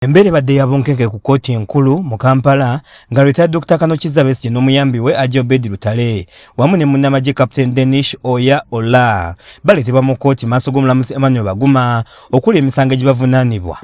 Embere badde yabonkeke ku kooti enkulu mu Kampala nga lweta Dr. Kano Kizza Besigye n'omuyambi we Ajobedi Lutale wamu ne munnamagye Captain Denish Oya Ola baleetebwa mu kooti maaso g'omulamuzi Emmanuel Baguma okuli emisango egibavunaanibwa.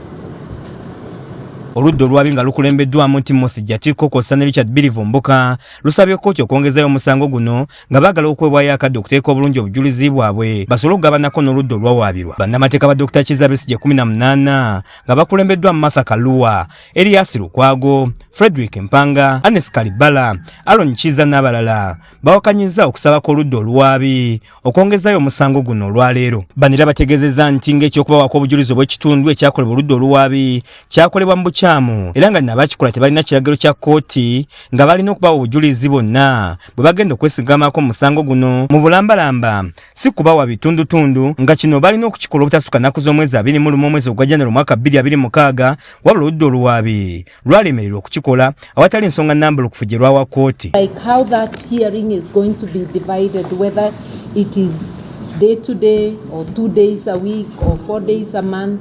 Oludda olwabi nga lukulembeddwamu Timothy Jatiko kw'ossa ne Richard Bilivumbuka lusabye kkooti okwongezayo omusango guno nga baagala okwewaayo akadde okuteeka obulungi obujulizi bwabwe basobole okugabanako n'oludda olwawaabirwa. Bannamateeka ba Dr. Kizza Besigye 18 nga bakulembeddwamu Martha Kalua, Elias Lukwago, Frederick Mpanga, Anes Kalibala, Aaron Kiza n'abalala bawakanyizza okusaba kw'oludda olwabi okwongezayo omusango guno olwaleero. Banira bategeezezza nti ng'ekyokubawaako obujulizi obw'ekitundu ekyakolebwa oludda olwabi kyakolebwa mu bukyamu era nga n'abakikola tebalina kiragiro kya kkooti nga balina okubawa obujulizi bonna bwe bagenda okwesigamako omusango guno mu bulambalamba si kubawa bitundutundu nga kino balina okukikola obutasukka nnaku z'omwezi 21 omwezi ogwa January omwaka 2026 wabula oludda olwabi lwalemererwa okukikola awatali ensonga nnambulukufu gye lwawa kkooti. Like how that hearing is going to be divided, whether it is day to day or 2 days a week or 4 days a month.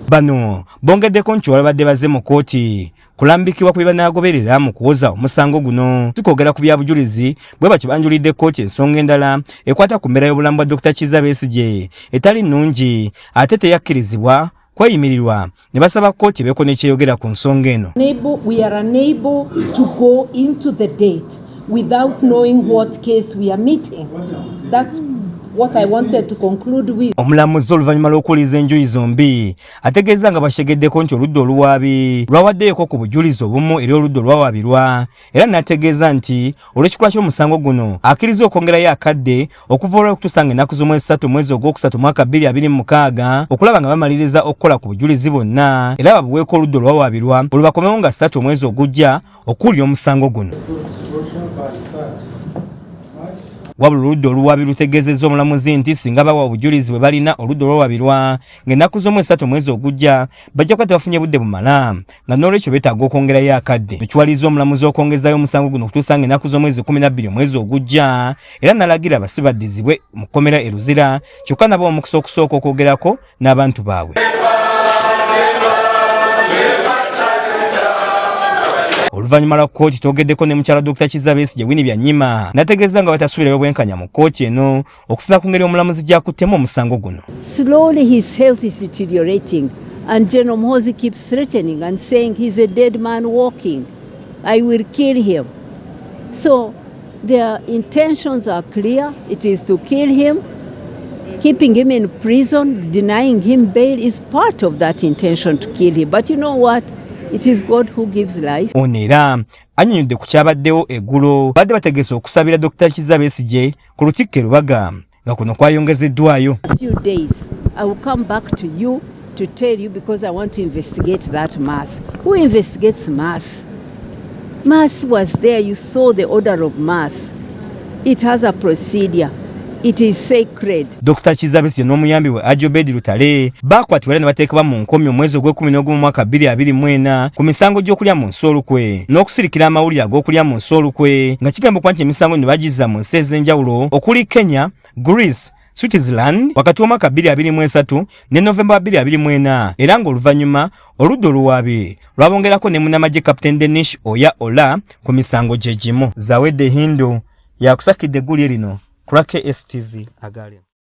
Bano bongeddeko nti balabadde bazze mu kkooti kulambikibwa kwe banaagoberera mu kuwoza omusango guno sikwogera ku bya bujulizi bwe batyo banjulidde kkooti ensonga endala ekwata ku mbeera y'obulamu bwa Dr. Kizza Besigye etali nnungi ate teyakkirizibwa kweyimirirwa ne basaba kkooti beeko n'ekyeyogera ku nsonga eno. We are unable to go into the date without knowing what case we are meeting. That's what I wanted to conclude with. Omulamuzi oluvannyuma lw'okuwuliza enjuyi zombi ategeeza nga bashegeddeko nti oludda oluwaabi lwawaddeeko ku bujulizi obumu eri oludda olwawaabirwa era n'ategeeza nti olw'ekikula ky'omusango guno akkiriza okwongerayo akadde okuva olw'okutuusa nga ennaku z'omwezi 3 omwezi ogwokusatu mwaka 2026 okulaba nga bamaliriza okukola ku bujulizi bonna era babuweeko oludda olwawaabirwa olubakomewo nga 3 omwezi ogujja okuwulira omusango guno. Wabula oludda oluwaabi lutegeezezza omulamuzi nti singa bawa obujulizi bwe balina oludda olwawaabirwa ng'ennaku z'omwezi 3 omwezi ogujja bajja kuba tebafunye budde bumala nga n'olwekyo beetaaga okwongerayo akadde. Ekiwaliza omulamuzi okwongezayo omusango guno okutuusa ng'ennaku z'omwezi 12 omwezi ogujja era n'alagira abasibe baddizibwe mu kkomera e Luzira kyokka nabo omukisa okusooka okwogerako n'abantu baabwe. Oluvannyuma lwa kkooti twogeddeko ne mukyala Dr. Kizza Besigye Winnie Byanyima n'ategeeza nga batasuubirayo bwenkanya mu kkooti eno okusinza ku ngeri omulamuzi gy'akuttemu omusango guno. Slowly his health is deteriorating and General Muhoozi keeps threatening and saying he's a dead man walking. I will kill him. So their intentions are clear. It is to kill him. Keeping him in prison, denying him bail is part of that intention to kill him. But you know what? It is God who gives life. Onera annyonnyodde ku kyabaddewo eggulo badde bategeeza okusabira Dr. Kizza Besigye ku Lutikko e Lubaga nga kuno kwayongezeddwayo. A few days I will come back to you to tell you because I want to investigate that mass. Who investigates mass? Mass was there. You saw the order of mass. It has a procedure. It is sacred. Dr. Kizza Besigye n'omuyambi we Ajobedi Lutale baakwatibwa ne bateekebwa mu nkomyo omwezi ogw'Okwakumi mwaka 2024 ku misango gy'okulya mu nsi olukwe n'okusirikira amawulire ag'okulya mu nsi olukwe nga kigambibwa nti emisango ne bagizza mu nsi ez'enjawulo okuli Kenya, Greece, Switzerland wakati w'omwaka 2023 ne Novemba 2024 era ng'oluvannyuma oludda oluwaabi lwabongerako ne munnamagye Captain Denish Oya Ola ku misango gye gimu. Zawedde Hindu yakusakidde eggulire lino Krake STV Agale.